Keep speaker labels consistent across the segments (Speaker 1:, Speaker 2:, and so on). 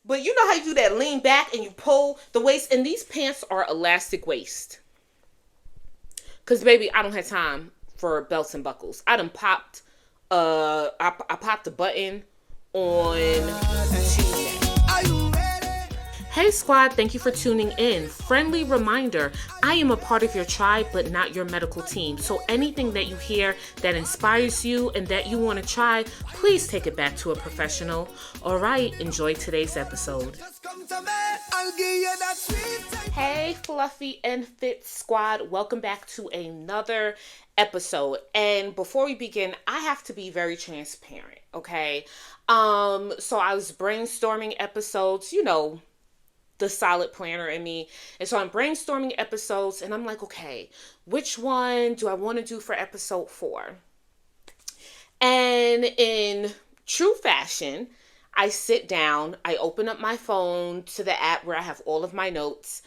Speaker 1: But you know how you do that lean back and you pull the waist, and these pants are elastic waist. Cause baby, I don't have time for belts and buckles. I done popped I popped the button on Tuesday. Hey squad, thank you for tuning in. Friendly reminder, I am a part of your tribe, but not your medical team. So anything that you hear that inspires you and that you want to try, please take it back to a professional. All right, enjoy today's episode. Hey fluffy and fit squad, welcome back to another episode. And before we begin, I have to be very transparent, okay? So I was brainstorming episodes, the solid planner in me. And so I'm brainstorming episodes and I'm like, okay, which one do I want to do for episode 4? And in true fashion, I sit down, I open up my phone to the app where I have all of my notes.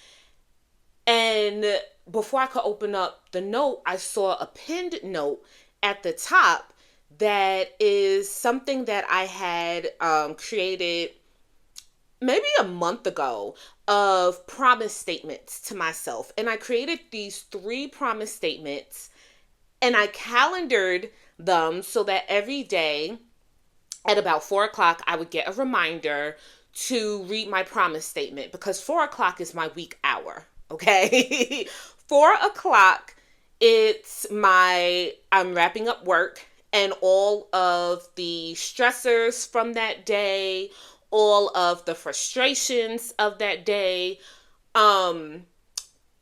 Speaker 1: And before I could open up the note, I saw a pinned note at the top that is something that I had created maybe a month ago of promise statements to myself. And I created these 3 promise statements and I calendared them so that every day at about 4 o'clock, I would get a reminder to read my promise statement because 4 o'clock is my weak hour. Okay. 4 o'clock, I'm wrapping up work and all of the stressors from that day, all of the frustrations of that day,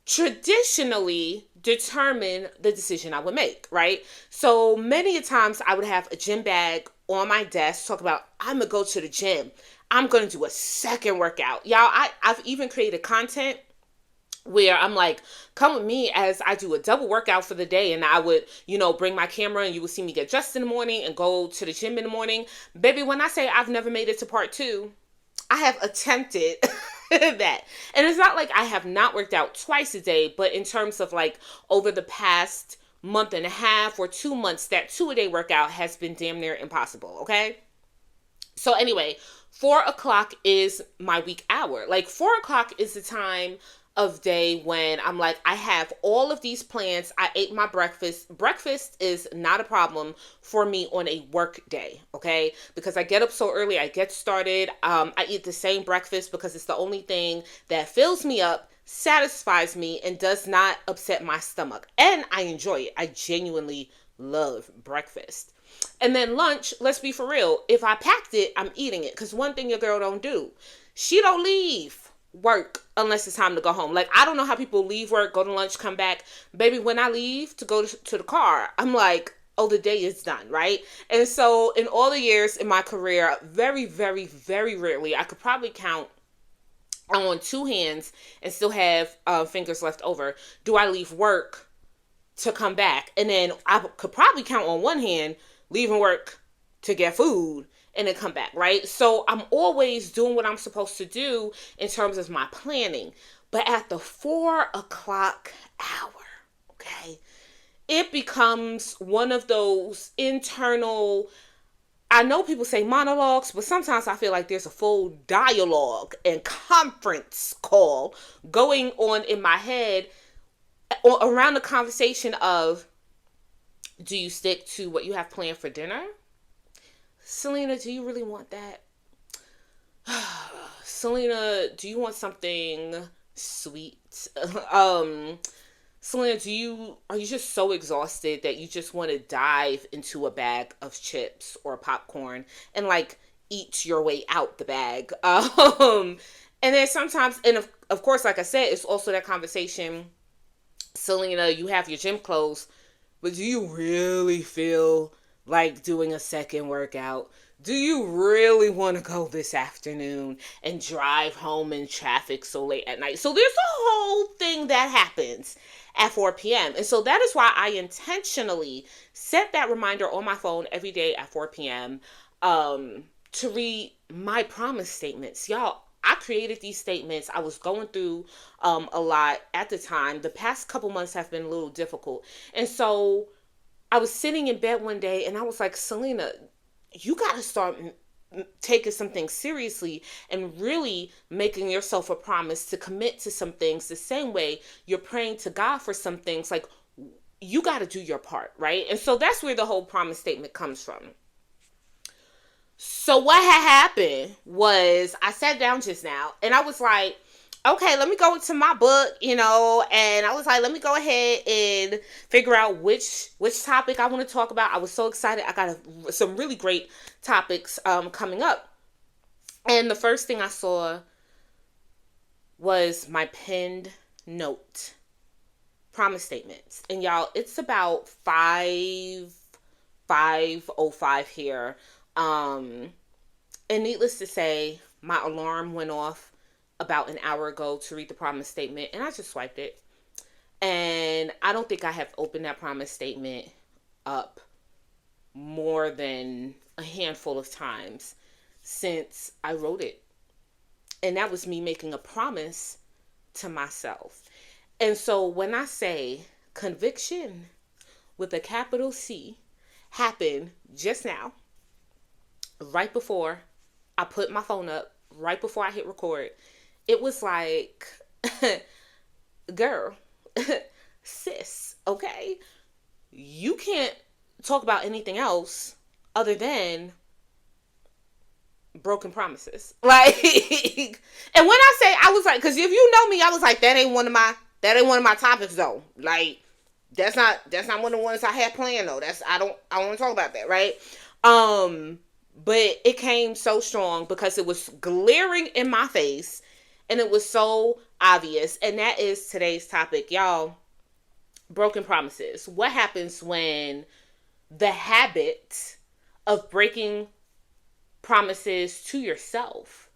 Speaker 1: traditionally determine the decision I would make, right? So many a times I would have a gym bag on my desk, talk about, I'm going to go to the gym. I'm going to do a second workout. Y'all, I've even created content where I'm like, come with me as I do a double workout for the day. And I would, bring my camera and you would see me get dressed in the morning and go to the gym in the morning. Baby, when I say I've never made it to part 2, I have attempted that. And it's not like I have not worked out twice a day, but in terms of like over the past month and a half or 2 months, that 2-a-day workout has been damn near impossible. Okay. So anyway, 4 o'clock is my weak hour. Like 4 o'clock is the time of day when I'm like, I have all of these plans. I ate my breakfast. Breakfast is not a problem for me on a work day, okay? Because I get up so early, I get started. I eat the same breakfast because it's the only thing that fills me up, satisfies me, and does not upset my stomach. And I enjoy it. I genuinely love breakfast. And then lunch, let's be for real. If I packed it, I'm eating it. Because one thing your girl don't do, she don't leave work unless it's time to go home. Like, I don't know how people leave work, go to lunch, come back. Baby, when I leave to go to the car, I'm like, oh, the day is done, right? And so in all the years in my career, very, very, very rarely, I could probably count on 2 hands and still have fingers left over, do I leave work to come back. And then I could probably count on 1 hand leaving work to get food and then come back, right? So I'm always doing what I'm supposed to do in terms of my planning. But at the 4 o'clock hour, okay, it becomes one of those internal, I know people say monologues, but sometimes I feel like there's a full dialogue and conference call going on in my head around the conversation of, do you stick to what you have planned for dinner? Selena, do you really want that? Selena, do you want something sweet? Selena, are you just so exhausted that you just want to dive into a bag of chips or popcorn and like eat your way out the bag? And then sometimes, and of course, like I said, it's also that conversation, Selena, you have your gym clothes, but do you really feel like doing a second workout? Do you really want to go this afternoon and drive home in traffic so late at night? So there's a whole thing that happens at 4 p.m. And so that is why I intentionally set that reminder on my phone every day at 4 p.m. To read my promise statements. Y'all, I created these statements. I was going through a lot at the time. The past couple months have been a little difficult. And so I was sitting in bed one day and I was like, Selena, you got to start taking some things seriously and really making yourself a promise to commit to some things the same way you're praying to God for some things. Like, you got to do your part, right? And so that's where the whole promise statement comes from. So what had happened was I sat down just now and I was like, okay, let me go into my book, and I was like, let me go ahead and figure out which topic I want to talk about. I was so excited. I got some really great topics coming up. And the first thing I saw was my pinned note, promise statements. And y'all, it's about 5:05 here. And needless to say, my alarm went off about an hour ago to read the promise statement, and I just swiped it. And I don't think I have opened that promise statement up more than a handful of times since I wrote it. And that was me making a promise to myself. And so when I say conviction with a capital C happened just now, right before I put my phone up, right before I hit record, it was like, girl, sis, okay? You can't talk about anything else other than broken promises. Like, and when I say, I was like, because if you know me, I was like, that ain't one of my topics though. Like, that's not one of the ones I had planned though. I don't want to talk about that, right? But it came so strong because it was glaring in my face and it was so obvious. And that is today's topic, y'all. Broken promises. What happens when the habit of breaking promises to yourself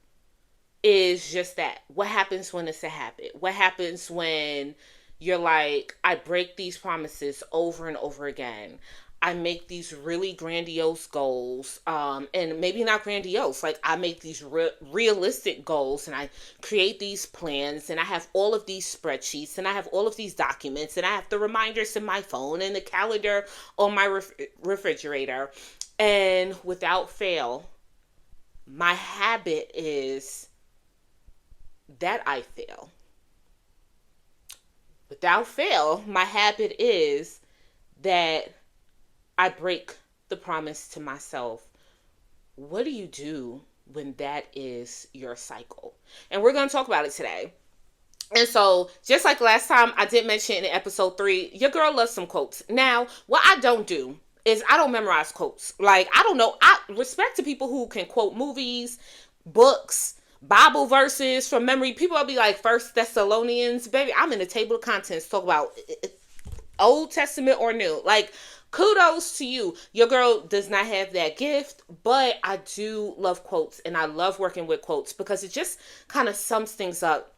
Speaker 1: is just that? What happens when it's a habit? What happens when you're like, I break these promises over and over again? I make these really grandiose goals, and maybe not grandiose, like I make these realistic goals, and I create these plans, and I have all of these spreadsheets, and I have all of these documents, and I have the reminders in my phone and the calendar on my refrigerator. And without fail, my habit is that I fail. Without fail, my habit is that I break the promise to myself. What do you do when that is your cycle? And we're going to talk about it today. And so, just like last time, I did mention in episode 3, your girl loves some quotes. Now, what I don't do is I don't memorize quotes. Like, I don't know. I respect to people who can quote movies, books, Bible verses from memory. People will be like, First Thessalonians. Baby, I'm in the table of contents. Talk about Old Testament or New. Like, kudos to you. Your girl does not have that gift, but I do love quotes, and I love working with quotes because it just kind of sums things up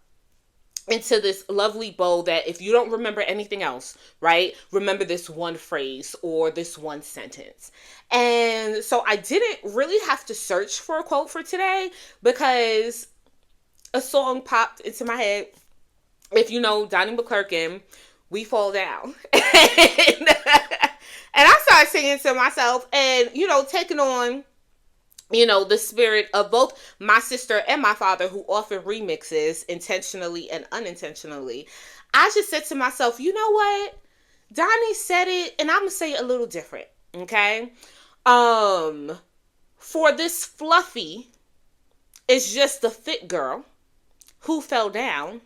Speaker 1: into this lovely bow that if you don't remember anything else, right, remember this one phrase or this one sentence. And so I didn't really have to search for a quote for today because a song popped into my head. If you know Donnie McClurkin, We Fall Down. And I started singing to myself and, taking on, the spirit of both my sister and my father, who often remixes intentionally and unintentionally. I just said to myself, you know what? Donnie said it, and I'm going to say it a little different, okay? For this Fluffy is just a fit girl who fell down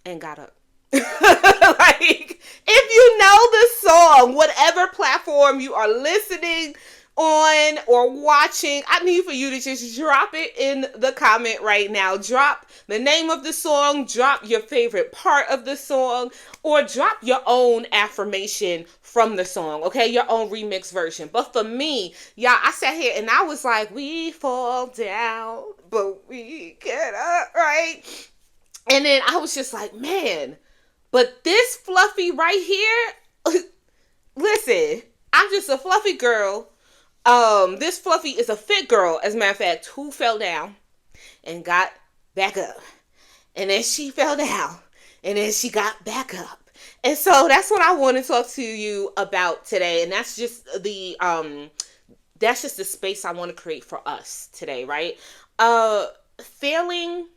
Speaker 1: and got up. Like, if you know the song, whatever platform you are listening on or watching, I need for you to just drop it in the comment right now. Drop the name of the song, drop your favorite part of the song, or drop your own affirmation from the song, okay? Your own remix version. But for me, y'all, I sat here and I was like, we fall down, but we get up, right? And then I was just like, man, but this Fluffy right here, listen, I'm just a fluffy girl. This Fluffy is a fit girl, as a matter of fact, who fell down and got back up. And then she fell down and then she got back up. And so that's what I want to talk to you about today. And that's just the that's just the space I want to create for us today, right? Failing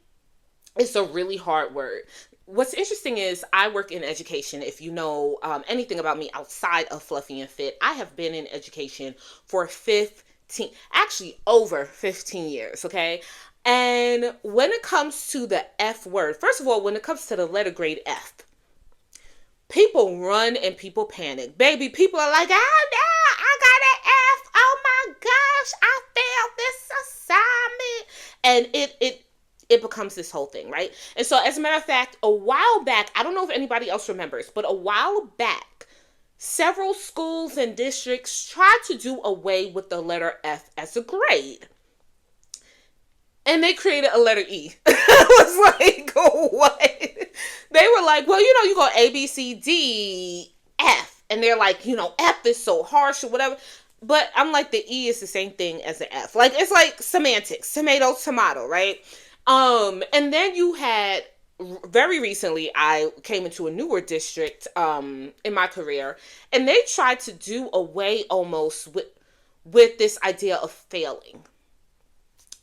Speaker 1: is a really hard word. What's interesting is I work in education. If you know anything about me outside of Fluffy and Fit, I have been in education for 15, actually over 15 years, okay? And when it comes to the F word, first of all, when it comes to the letter grade F, people run and people panic. Baby, people are like, oh no, I got an F. Oh my gosh, I failed this assignment. And it becomes this whole thing, right? And so as a matter of fact, a while back, I don't know if anybody else remembers, but a while back, several schools and districts tried to do away with the letter F as a grade. And they created a letter E. I was like, what? They were like, well, you go A, B, C, D, F. And they're like, F is so harsh or whatever. But I'm like, the E is the same thing as the F. Like, it's like semantics, tomato, tomato, right? And then you had, very recently, I came into a newer district in my career. And they tried to do away almost with this idea of failing.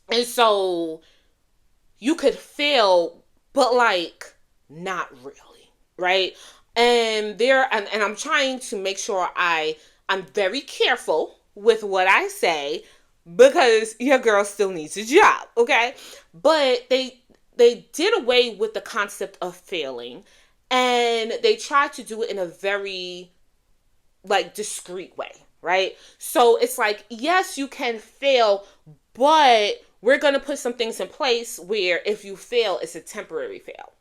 Speaker 1: And so you could fail, but like not really, right? And I'm trying to make sure I'm very careful with what I say because your girl still needs a job, okay? But they did away with the concept of failing, and they tried to do it in a very like discreet way, right? So it's like, yes, you can fail, but we're going to put some things in place where if you fail, it's a temporary fail.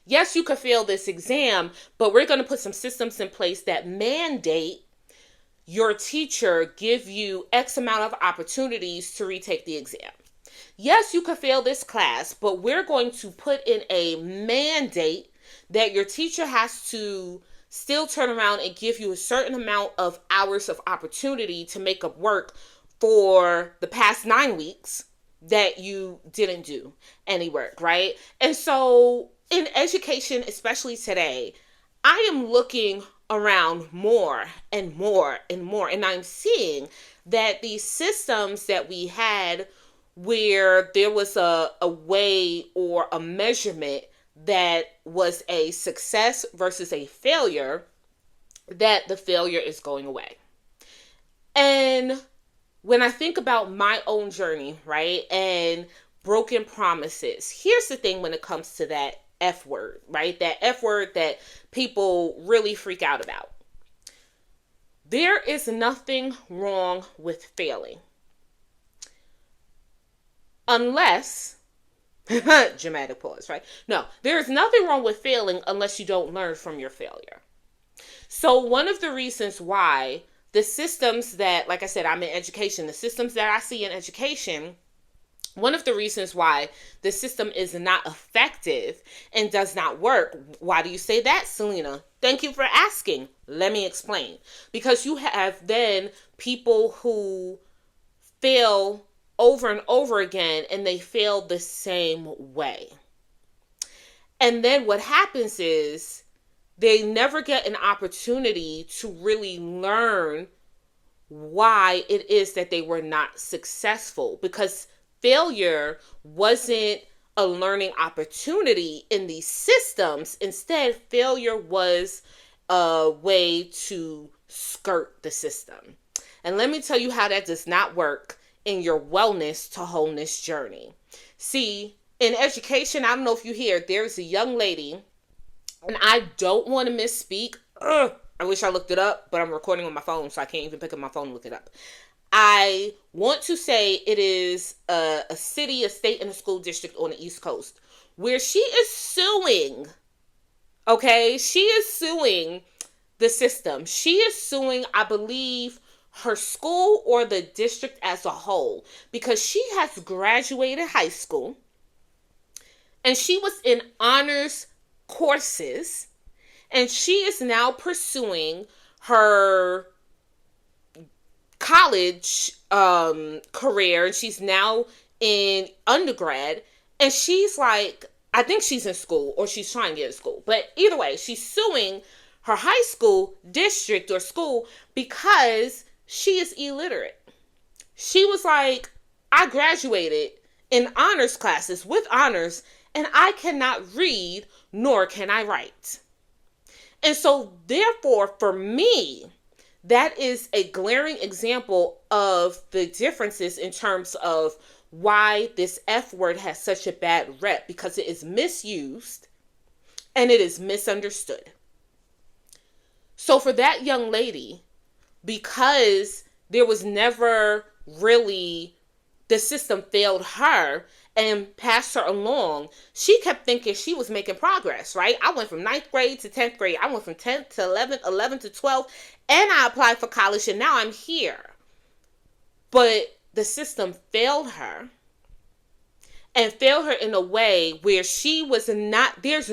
Speaker 1: Yes, you could fail this exam, but we're going to put some systems in place that mandate your teacher give you X amount of opportunities to retake the exam. Yes, you could fail this class, but we're going to put in a mandate that your teacher has to still turn around and give you a certain amount of hours of opportunity to make up work for the past 9 weeks that you didn't do any work, right? And so in education, especially today, I am looking around more and more and more, and I'm seeing that these systems that we had where there was a way or a measurement that was a success versus a failure, that the failure is going away. And when I think about my own journey, right, and broken promises, here's the thing when it comes to that F word, right? That F word that people really freak out about. There is nothing wrong with failing. Unless, dramatic pause, right? No, there is nothing wrong with failing unless you don't learn from your failure. So one of the reasons why the systems that, like I said, I'm in education, the systems that I see in education, one of the reasons why the system is not effective and does not work. Why do you say that, Selena? Thank you for asking. Let me explain. Because you have then people who fail over and over again, and they fail the same way. And then what happens is they never get an opportunity to really learn why it is that they were not successful, because failure wasn't a learning opportunity in these systems. Instead, failure was a way to skirt the system. And let me tell you how that does not work in your wellness to wholeness journey. See, in education, I don't know if you hear, there's a young lady, and I don't want to misspeak. I wish I looked it up, but I'm recording on my phone, so I can't even pick up my phone and look it up. I want to say it is a city, a state, and a school district on the East Coast where she is suing. Okay, she is suing the system. She is suing, I believe, her school or the district as a whole, because she has graduated high school and she was in honors courses, and she is now pursuing her college career, and she's now in undergrad, and she's like, I think she's in school or she's trying to get in school, but either way, she's suing her high school district or school because She is illiterate. She was like, I graduated in honors classes with honors, and I cannot read nor can I write. And so, therefore, for me, that is a glaring example of the differences in terms of why this F word has such a bad rep, because it is misused and it is misunderstood. So, for that young lady, because there was never really, the system failed her and passed her along, she kept thinking she was making progress, right? I went from 9th grade to 10th grade. I went from 10th to 11th, 11th to 12th, and I applied for college, and now I'm here. But the system failed her, and failed her in a way where she was not, there's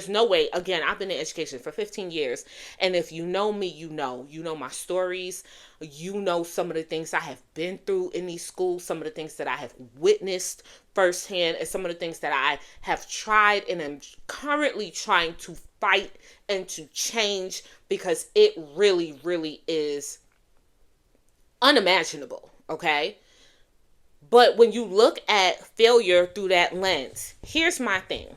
Speaker 1: no way. Again, I've been in education for 15 years, and if you know me, you know my stories, you know some of the things I have been through in these schools, some of the things that I have witnessed firsthand, and some of the things that I have tried and am currently trying to fight and to change, because it really, really is unimaginable, okay? But when you look at failure through that lens, here's my thing.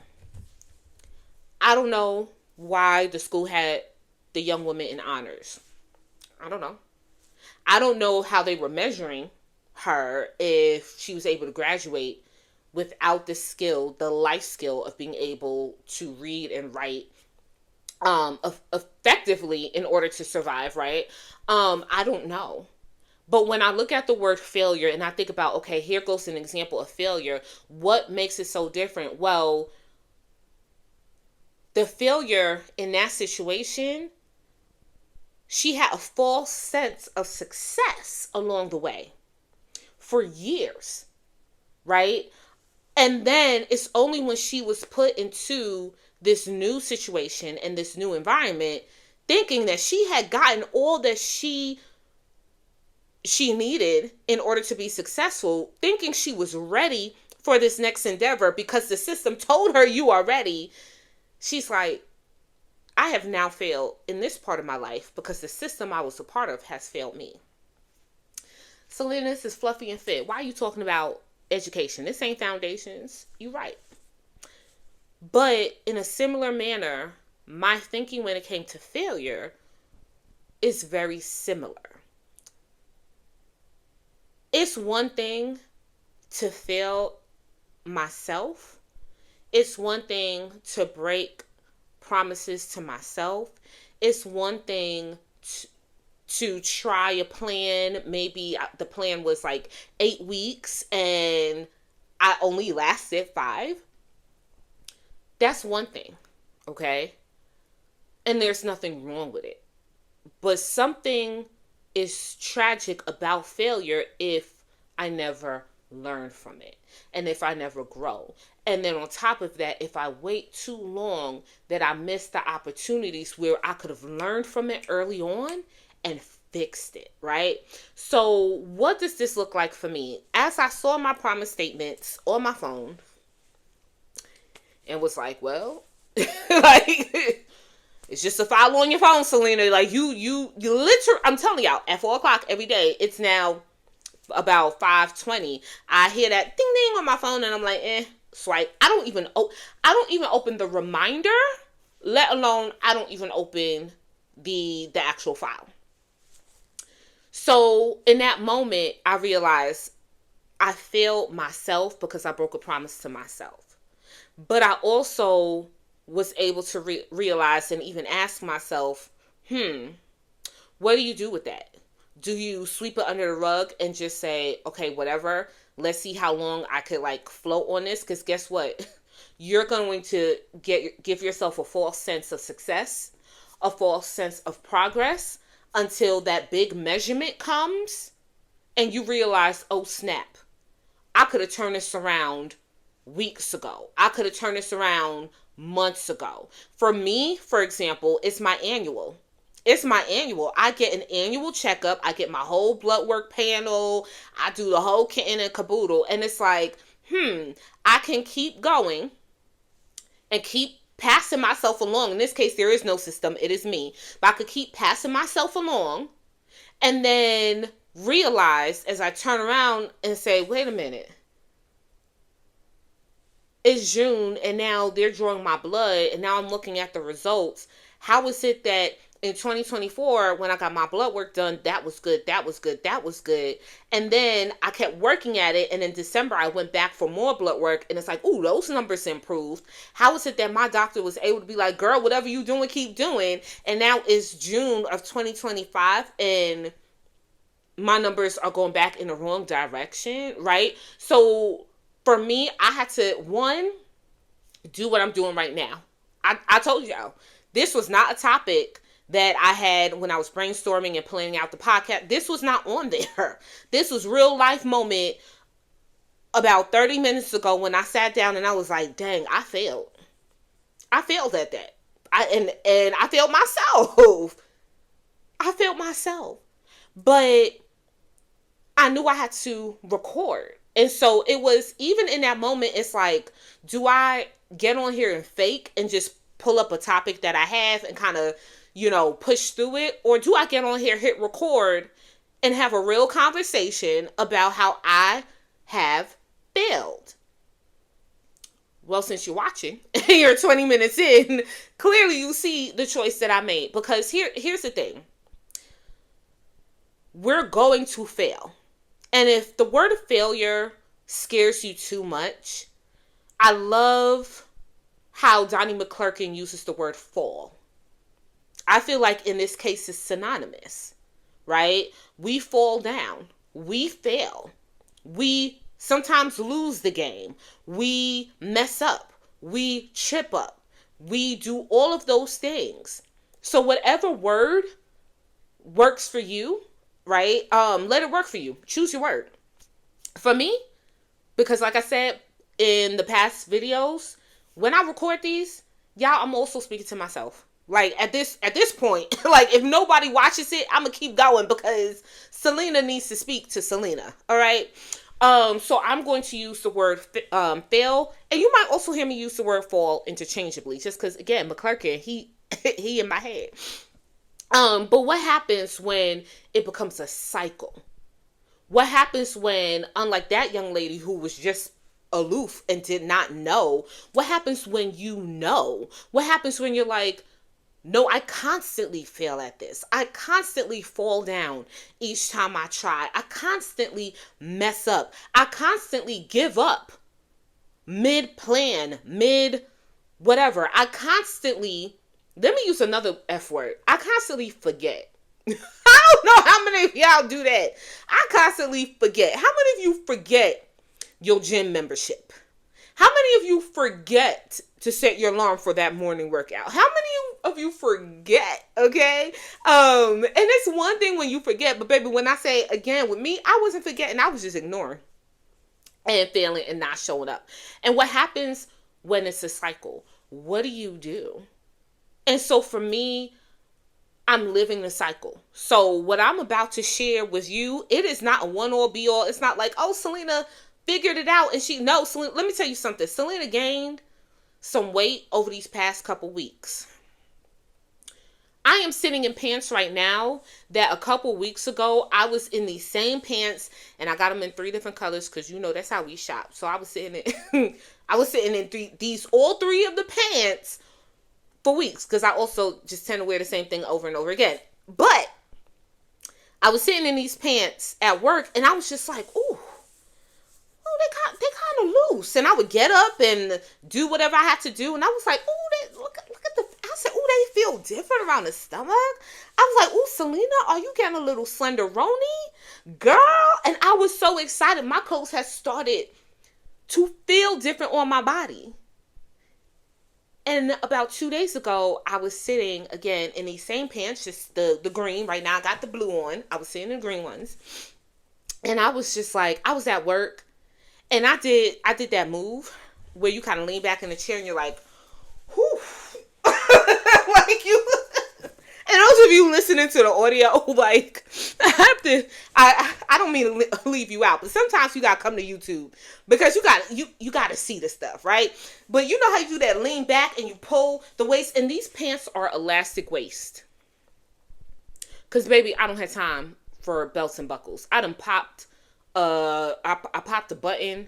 Speaker 1: I don't know why the school had the young woman in honors. I don't know. I don't know how they were measuring her, if she was able to graduate without the skill, the life skill of being able to read and write effectively in order to survive, right? I don't know. But when I look at the word failure and I think about, okay, here goes an example of failure, what makes it so different? Well, the failure in that situation, she had a false sense of success along the way for years, right? And then it's only when she was put into this new situation and this new environment, thinking that she had gotten all that she needed in order to be successful, thinking she was ready for this next endeavor because the system told her you are ready. She's like, I have now failed in this part of my life because the system I was a part of has failed me. Selena, this is fluffy and fit. Why are you talking about education? This ain't foundations. You're right. But in a similar manner, my thinking when it came to failure is very similar. It's one thing to fail myself. It's one thing to break promises to myself. It's one thing to try a plan. Maybe the plan was like 8 weeks and I only lasted 5. That's one thing, okay? And there's nothing wrong with it. But something is tragic about failure if I never learn from it and if I never grow. And then on top of that, if I wait too long, that I miss the opportunities where I could have learned from it early on and fixed it, right? So what does this look like for me? As I saw my promise statements on my phone and was like, well, like, it's just a file on your phone, Selena. Like, you literally, I'm telling y'all, at 4 o'clock every day, it's now about 5:20. I hear that ding ding on my phone, and I'm like, swipe. I don't even open the reminder, let alone I don't even open the actual file. So in that moment, I realized I failed myself because I broke a promise to myself. But I also was able to realize and even ask myself, what do you do with that? Do you sweep it under the rug and just say, okay, whatever, let's see how long I could like float on this? Because guess what? You're going to give yourself a false sense of success, a false sense of progress until that big measurement comes and you realize, oh snap, I could have turned this around weeks ago. I could have turned this around months ago. For me, for example, it's my annual. I get an annual checkup. I get my whole blood work panel. I do the whole kit and caboodle. And it's like, I can keep going and keep passing myself along. In this case, there is no system. It is me. But I could keep passing myself along And then realize as I turn around and say, wait a minute, it's June and now they're drawing my blood and now I'm looking at the results. How is it that in 2024, when I got my blood work done, that was good, that was good, that was good. And then I kept working at it. And in December, I went back for more blood work. And it's like, ooh, those numbers improved. How is it that my doctor was able to be like, girl, whatever you doing, keep doing. And now it's June of 2025 and my numbers are going back in the wrong direction, right? So for me, I had to, one, do what I'm doing right now. I told y'all, this was not a topic that I had when I was brainstorming and planning out the podcast. This was not on there. This was real life moment about 30 minutes ago when I sat down and I was like, dang, I failed. I failed at that. And I failed myself. I failed myself. But I knew I had to record. And so it was, even in that moment, it's like, do I get on here and fake and just pull up a topic that I have and kind of, push through it? Or do I get on here, hit record, and have a real conversation about how I have failed? Well, since you're watching and you're 20 minutes in, clearly you see the choice that I made. Because here's the thing. We're going to fail. And if the word failure scares you too much, I love how Donnie McClurkin uses the word fall. I feel like in this case it's synonymous, right? We fall down. We fail. We sometimes lose the game. We mess up. We trip up. We do all of those things. So whatever word works for you, right? Let it work for you. Choose your word. For me, because like I said in the past videos, when I record these, y'all, I'm also speaking to myself. Like at this point, like if nobody watches it, I'm gonna keep going because Selena needs to speak to Selena. All right. So I'm going to use the word fail, and you might also hear me use the word fall interchangeably, just because again, McClurkin, he in my head. But what happens when it becomes a cycle? What happens when, unlike that young lady who was just aloof and did not know, what happens when you know? What happens when you're like, no, I constantly fail at this. I constantly fall down each time I try. I constantly mess up. I constantly give up mid-plan, mid-whatever. I constantly, let me use another F word. I constantly forget. I don't know how many of y'all do that. I constantly forget. How many of you forget your gym membership? How many of you forget to set your alarm for that morning workout? How many of you forget? Okay. And it's one thing when you forget, but baby, when I say again with me, I wasn't forgetting. I was just ignoring and failing and not showing up. And what happens when it's a cycle? What do you do? And so for me, I'm living the cycle. So what I'm about to share with you, it is not a one or be all. It's not like, oh, Selena figured it out and Selena, let me tell you something. Selena gained some weight over these past couple weeks. I am sitting in pants right now that a couple weeks ago, I was in these same pants and I got them in 3 different colors because that's how we shop. So I was sitting in, all 3 of the pants for weeks because I also just tend to wear the same thing over and over again. But I was sitting in these pants at work and I was just like, ooh, they kind of loose. And I would get up and do whatever I had to do. And I was like, ooh, look at the, I said, ooh, they feel different around the stomach. I was like, ooh, Selena, are you getting a little slenderoni? Girl. And I was so excited. My clothes had started to feel different on my body. And about 2 days ago, I was sitting again in these same pants, just the green. Right now, I got the blue on. I was sitting in the green ones. And I was just like, I was at work. And I did that move where you kind of lean back in the chair and you're like, whew. Like you. And those of you listening to the audio, like, I don't mean to leave you out, but sometimes you got to come to YouTube because you got to see the stuff, right? But you know how you do that lean back and you pull the waist, and these pants are elastic waist. Because, baby, I don't have time for belts and buckles. I done popped, I popped the button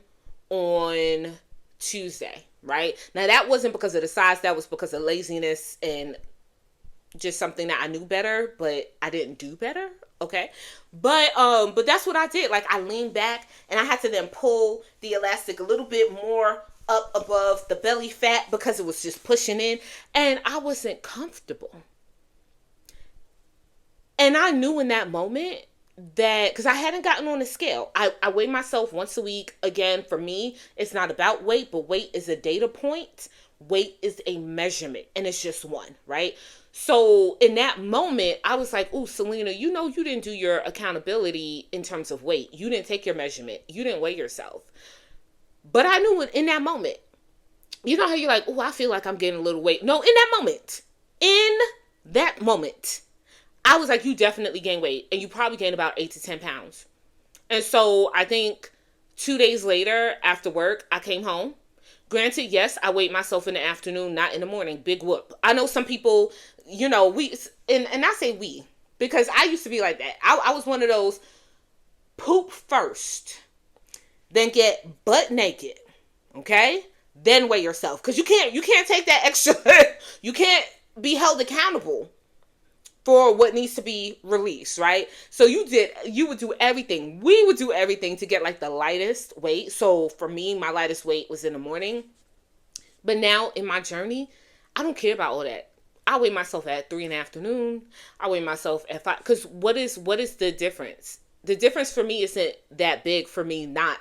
Speaker 1: on Tuesday, right? Now that wasn't because of the size, that was because of laziness and just something that I knew better, but I didn't do better. Okay. But that's what I did. Like, I leaned back and I had to then pull the elastic a little bit more up above the belly fat because it was just pushing in and I wasn't comfortable. And I knew in that moment that, because I hadn't gotten on the scale, I weigh myself once a week. Again, for me, it's not about weight, but weight is a data point. Weight is a measurement, and it's just one, right? So in that moment, I was like, "Ooh, Selena, you know you didn't do your accountability in terms of weight. You didn't take your measurement. You didn't weigh yourself." But I knew in that moment, you know how you're like, "Oh, I feel like I'm gaining a little weight." No, in that moment, I was like, you definitely gained weight, and you probably gained about 8 to 10 pounds. And so I think 2 days later after work, I came home. Granted, yes, I weighed myself in the afternoon, not in the morning. Big whoop. I know some people, and I say we, because I used to be like that. I was one of those poop first, then get butt naked, okay? Then weigh yourself. Because you can't take that extra, you can't be held accountable for what needs to be released, right? So you would do everything. We would do everything to get like the lightest weight. So for me, my lightest weight was in the morning. But now in my journey, I don't care about all that. I weigh myself at 3 in the afternoon. I weigh myself at 5. Because what is the difference? The difference for me isn't that big for me not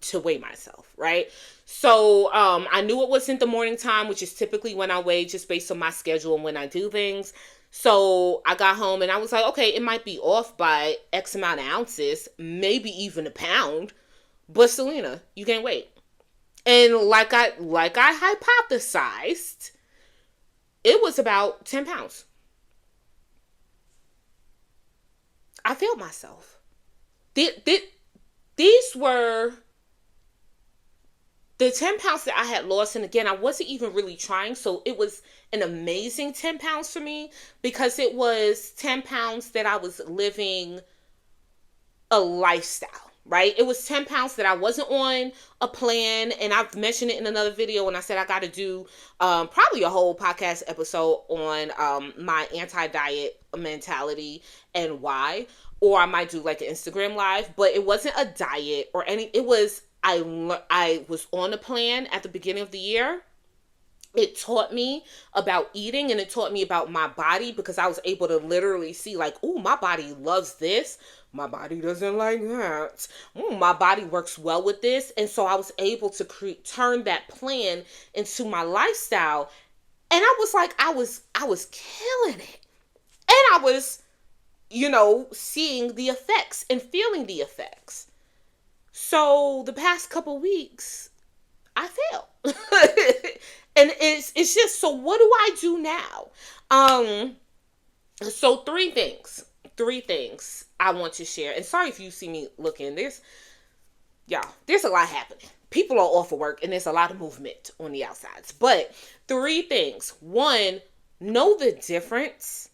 Speaker 1: to weigh myself, right? So I knew it wasn't the morning time, which is typically when I weigh just based on my schedule and when I do things. So I got home and I was like, okay, it might be off by X amount of ounces, maybe even a pound, but Selena, you gained weight. And like I hypothesized, it was about 10 pounds. I failed myself. These were the 10 pounds that I had lost. And again, I wasn't even really trying. So it was an amazing 10 pounds for me because it was 10 pounds that I was living a lifestyle, right? It was 10 pounds that I wasn't on a plan. And I've mentioned it in another video when I said I got to do probably a whole podcast episode on my anti-diet mentality and why. Or I might do like an Instagram live. But it wasn't a diet or any, it was, I was on a plan at the beginning of the year. It taught me about eating and it taught me about my body because I was able to literally see like, oh, my body loves this. My body doesn't like that. My body works well with this. And so I was able to turn that plan into my lifestyle. And I was like, I was killing it. And I was, seeing the effects and feeling the effects. So the past couple weeks, I failed. And it's just, so what do I do now? So three things I want to share. And sorry if you see me looking, there's a lot happening. People are off of work and there's a lot of movement on the outsides. But 3 things. 1, know the difference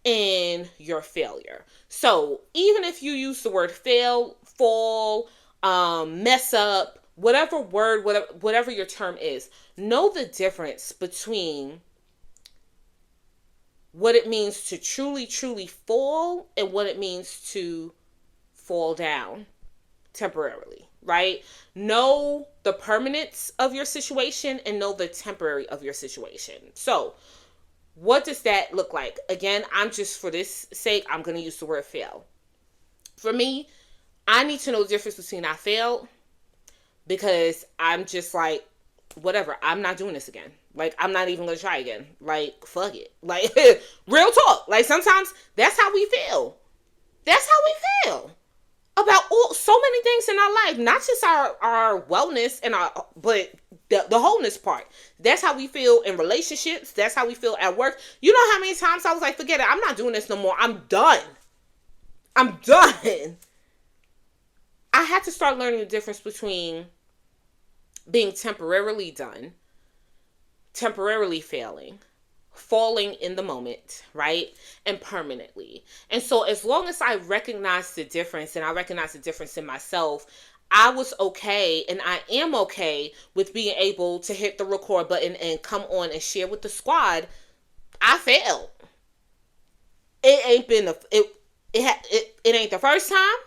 Speaker 1: in your failure. So even if you use the word fail, fall, mess up, whatever your term is, know the difference between what it means to truly, truly fall and what it means to fall down temporarily, right? Know the permanence of your situation and know the temporary of your situation. So what does that look like? Again, for this sake, I'm going to use the word fail. For me, I need to know the difference between I failed because I'm just like, whatever, I'm not doing this again. Like, I'm not even going to try again. Like, fuck it. Like, real talk. Like, sometimes that's how we feel. That's how we feel about so many things in our life. Not just our wellness but the wholeness part. That's how we feel in relationships. That's how we feel at work. You know how many times I was like, forget it. I'm not doing this no more. I'm done. I had to start learning the difference between being temporarily done, temporarily failing, falling in the moment, right? And permanently. And so as long as I recognize the difference and I recognize the difference in myself, I was okay and I am okay with being able to hit the record button and come on and share with the squad. I failed. It ain't been it ain't the first time.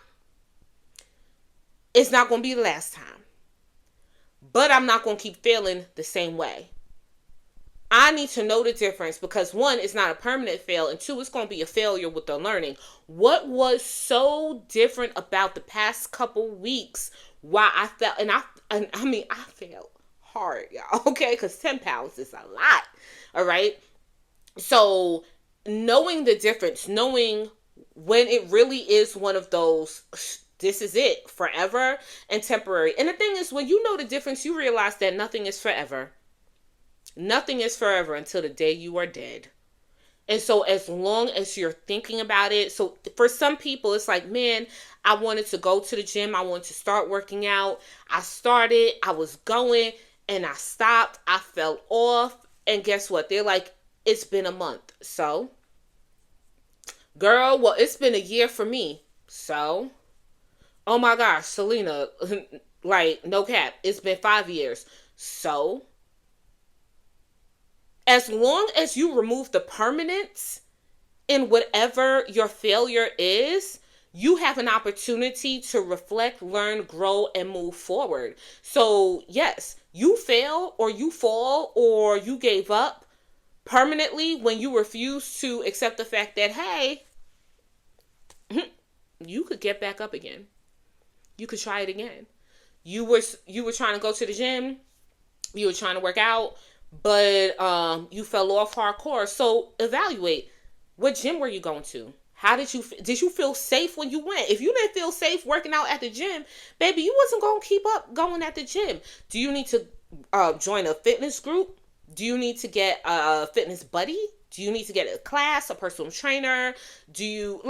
Speaker 1: It's not going to be the last time. But I'm not going to keep feeling the same way. I need to know the difference because one, it's not a permanent fail, and two, it's going to be a failure with the learning. What was so different about the past couple weeks? Why I felt, I failed hard, y'all. Okay, because 10 pounds is a lot. All right. So knowing the difference, knowing when it really is one of those, this is it, forever and temporary. And the thing is, when you know the difference, you realize that nothing is forever. Nothing is forever until the day you are dead. And so as long as you're thinking about it, so for some people, it's like, man, I wanted to go to the gym. I wanted to start working out. I started, I was going, and I stopped. I fell off. And guess what? They're like, it's been a month. So, girl, well, it's been a year for me. So, oh my gosh, Selena, like, no cap, it's been 5 years. So, as long as you remove the permanence in whatever your failure is, you have an opportunity to reflect, learn, grow, and move forward. So, yes, you fail or you fall or you gave up permanently when you refuse to accept the fact that, hey, you could get back up again. You could try it again. You were trying to go to the gym, you were trying to work out, but you fell off hardcore. So evaluate, what gym were you going to? How did you feel safe when you went? If you didn't feel safe working out at the gym, baby, you wasn't going to keep up going at the gym. Do you need to join a fitness group? Do you need to get a fitness buddy? Do you need to get a class, a personal trainer? Do you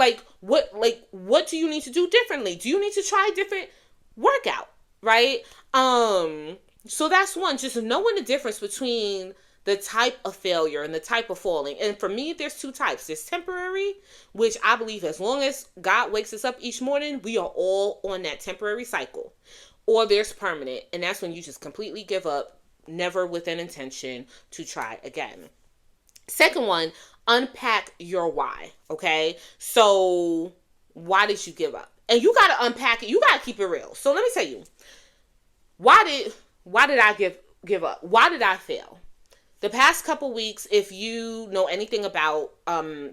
Speaker 1: what do you need to do differently? Do you need to try a different workout, right? So that's one, just knowing the difference between the type of failure and the type of falling. And for me, there's two types. There's temporary, which I believe as long as God wakes us up each morning, we are all on that temporary cycle. Or there's permanent, and that's when you just completely give up, never with an intention to try again. Second one, unpack your why, okay? So why did you give up? And you got to unpack it. You got to keep it real. So let me tell you, why did I give up? Why did I fail? The past couple weeks, if you know anything about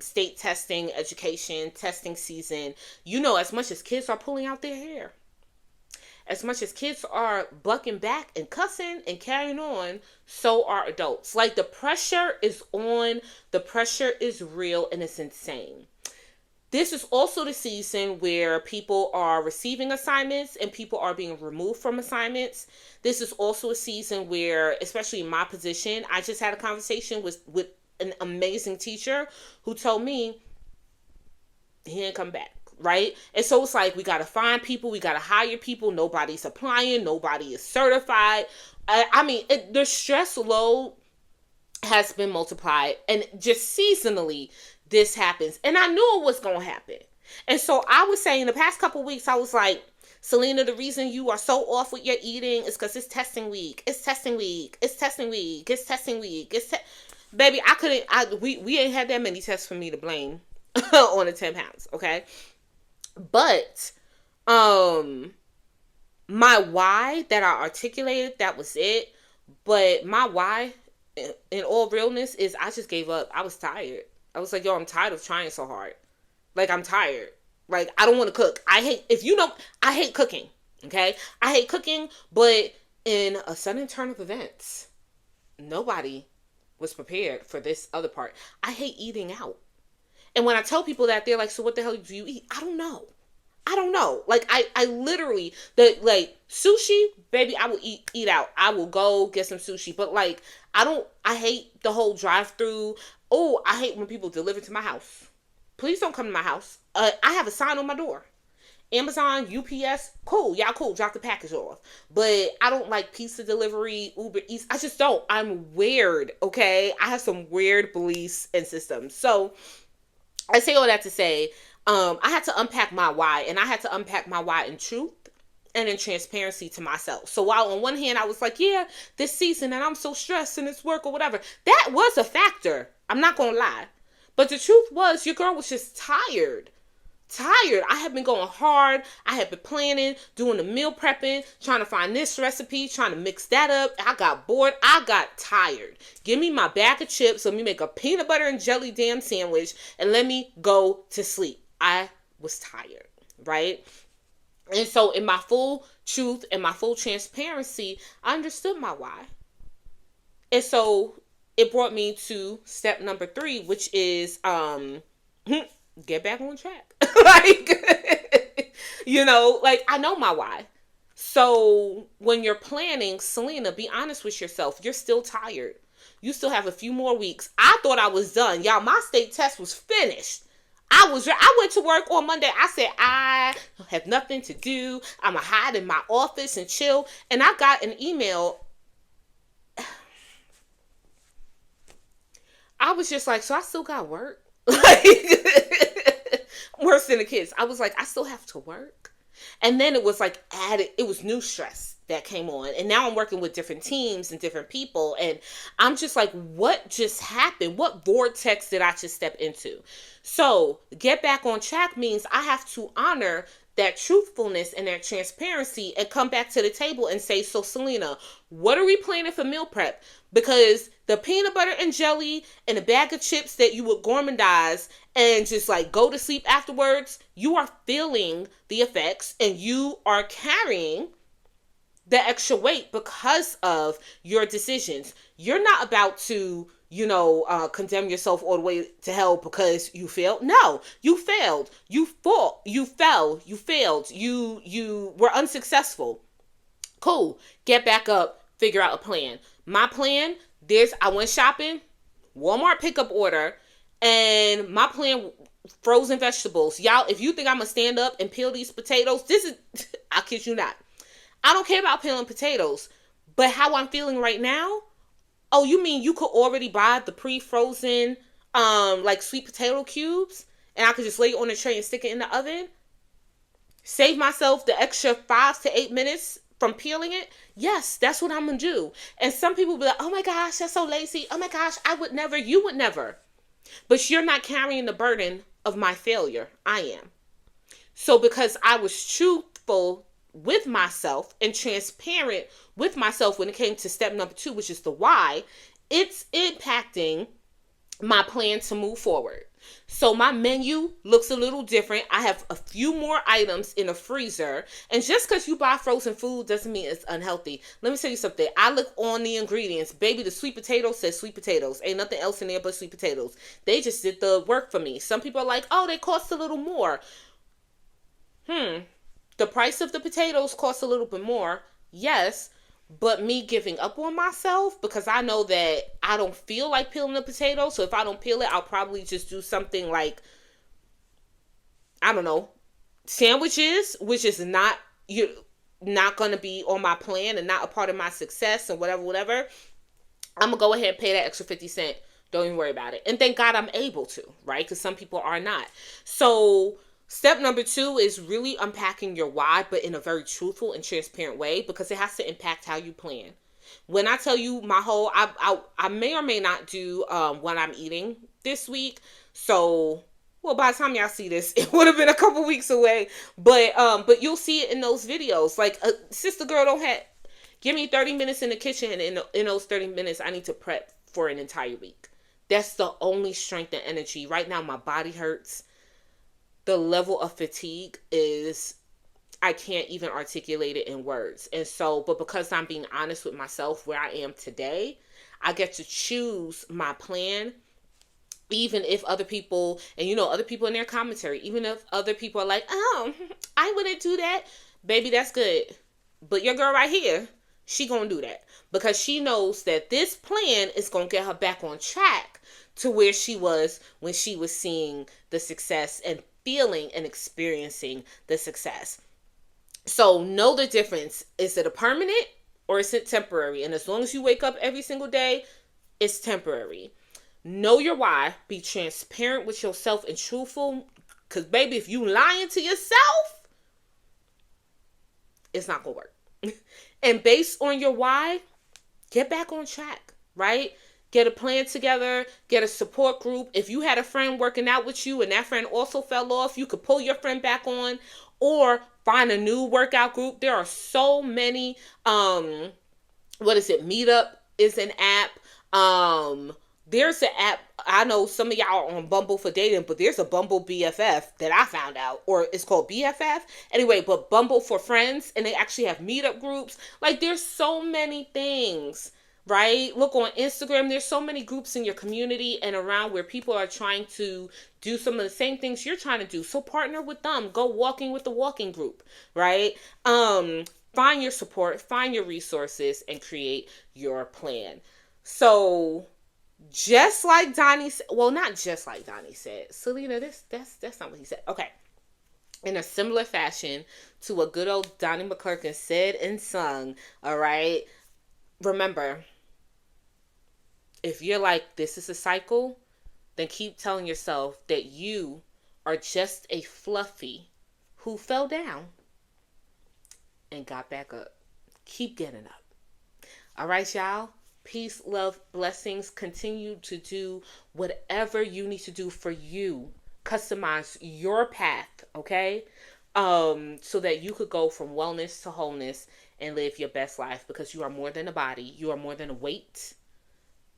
Speaker 1: state testing, education, testing season, you know as much as kids are pulling out their hair, as much as kids are bucking back and cussing and carrying on, so are adults. Like, the pressure is on, the pressure is real, and it's insane. This is also the season where people are receiving assignments and people are being removed from assignments. This is also a season where, especially in my position, I just had a conversation with an amazing teacher who told me he didn't come back, right? And so it's like, we got to find people, we got to hire people. Nobody's applying, nobody is certified. The stress load has been multiplied, and just seasonally, this happens. And I knew it was going to happen. And so I was saying the past couple weeks, I was like, Selena, the reason you are so off with your eating is because it's testing week. It's testing week. It's testing week. It's testing week. Baby, we ain't had that many tests for me to blame on the 10 pounds, okay? But my why that I articulated, that was it. But my why, in all realness, is I just gave up. I was tired. I was like, yo, I'm tired of trying so hard. Like, I'm tired. Like, I don't want to cook. I hate cooking, okay? I hate cooking, but in a sudden turn of events, nobody was prepared for this other part. I hate eating out. And when I tell people that, they're like, so what the hell do you eat? I don't know. Like, I literally, sushi, baby, I will eat out. I will go get some sushi. But, like, I hate the whole drive-through. Oh, I hate when people deliver to my house. Please don't come to my house. I have a sign on my door. Amazon, UPS, cool. Y'all cool. Drop the package off. But I don't like pizza delivery, Uber Eats. I just don't. I'm weird, okay? I have some weird beliefs and systems. So I say all that to say, I had to unpack my why, and I had to unpack my why in truth and in transparency to myself. So while on one hand I was like, yeah, this season and I'm so stressed and it's work or whatever, that was a factor. I'm not gonna lie. But the truth was, your girl was just tired. Tired. I had been going hard. I had been planning, doing the meal prepping, trying to find this recipe, trying to mix that up. I got bored. I got tired. Give me my bag of chips. Let me make a peanut butter and jelly damn sandwich and let me go to sleep. I was tired, right? And so in my full truth and my full transparency, I understood my why. And so it brought me to step number 3, which is get back on track. Like, like I know my why. So when you're planning, Selena, be honest with yourself. You're still tired. You still have a few more weeks. I thought I was done. Y'all, my state test was finished. I went to work on Monday. I said, I have nothing to do. I'm going to hide in my office and chill. And I got an email. I was just like, so I still got work? Like, worse than the kids. I was like, I still have to work. And then it was like added, it was new stress that came on. And now I'm working with different teams and different people. And I'm just like, what just happened? What vortex did I just step into? So get back on track means I have to honor that truthfulness and that transparency and come back to the table and say, so Selena, what are we planning for meal prep? Because the peanut butter and jelly and a bag of chips that you would gourmandize and just like go to sleep afterwards, you are feeling the effects and you are carrying the extra weight because of your decisions. You're not about to, condemn yourself all the way to hell because you failed. No, you failed. You fought. You fell. You failed. You were unsuccessful. Cool. Get back up. Figure out a plan. My plan, I went shopping, Walmart pickup order, and my plan, frozen vegetables. Y'all, if you think I'm going to stand up and peel these potatoes, I kid you not. I don't care about peeling potatoes, but how I'm feeling right now, oh, you mean you could already buy the pre-frozen, like sweet potato cubes, and I could just lay it on a tray and stick it in the oven? Save myself the extra 5 to 8 minutes from peeling it? Yes, that's what I'm going to do. And some people be like, oh my gosh, that's so lazy. Oh my gosh, I would never. You would never. But you're not carrying the burden of my failure. I am. So because I was truthful with myself and transparent with myself when it came to step number 2, which is the why, it's impacting my plan to move forward. So my menu looks a little different. I have a few more items in a freezer. And just because you buy frozen food doesn't mean it's unhealthy. Let me tell you something. I look on the ingredients. Baby, the sweet potato says sweet potatoes. Ain't nothing else in there but sweet potatoes. They just did the work for me. Some people are like, oh, they cost a little more. The price of the potatoes costs a little bit more. Yes. But me giving up on myself because I know that I don't feel like peeling the potato. So if I don't peel it, I'll probably just do something like, I don't know, sandwiches, which is not going to be on my plan and not a part of my success and whatever. I'm going to go ahead and pay that extra 50 cents. Don't even worry about it. And thank God I'm able to, right? Because some people are not. So step number 2 is really unpacking your why, but in a very truthful and transparent way, because it has to impact how you plan. When I tell you I may or may not do what I'm eating this week. So, well, by the time y'all see this, it would have been a couple weeks away. But you'll see it in those videos. Like, sister girl give me 30 minutes in the kitchen, and in those 30 minutes, I need to prep for an entire week. That's the only strength and energy. Right now, my body hurts. The level of fatigue is, I can't even articulate it in words. And so, but because I'm being honest with myself where I am today, I get to choose my plan. Even if other people, and other people in their commentary, even if other people are like, oh, I wouldn't do that. Baby, that's good. But your girl right here, she gonna do that. Because she knows that this plan is gonna get her back on track to where she was when she was seeing the success and feeling and experiencing the success. So know the difference. Is it a permanent or is it temporary? And as long as you wake up every single day, it's temporary. Know your why. Be transparent with yourself and truthful. Because, baby, if you lying to yourself, it's not going to work. And based on your why, get back on track, right? Get a plan together, get a support group. If you had a friend working out with you and that friend also fell off, you could pull your friend back on, or find a new workout group. There are so many, Meetup is an app. There's an app, I know some of y'all are on Bumble for dating, but there's a Bumble BFF that I found out, or it's called BFF. Anyway, but Bumble for friends, and they actually have meetup groups. Like, there's so many things, right? Look on Instagram, there's so many groups in your community and around where people are trying to do some of the same things you're trying to do. So partner with them. Go walking with the walking group, right? Find your support, find your resources, and create your plan. So, just like Donnie said, well, not just like Donnie said, Selena, that's not what he said. Okay. In a similar fashion to what good old Donnie McClurkin said and sung, all right? Remember, if you're like, this is a cycle, then keep telling yourself that you are just a fluffy who fell down and got back up. Keep getting up. All right, y'all? Peace, love, blessings. Continue to do whatever you need to do for you. Customize your path, okay? So that you could go from wellness to wholeness and live your best life, because you are more than a body. You are more than a weight,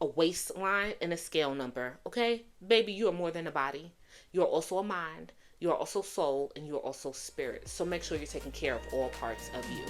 Speaker 1: a waistline, and a scale number, okay? Baby, you are more than a body. You are also a mind. You are also soul, and you are also spirit. So make sure you're taking care of all parts of you.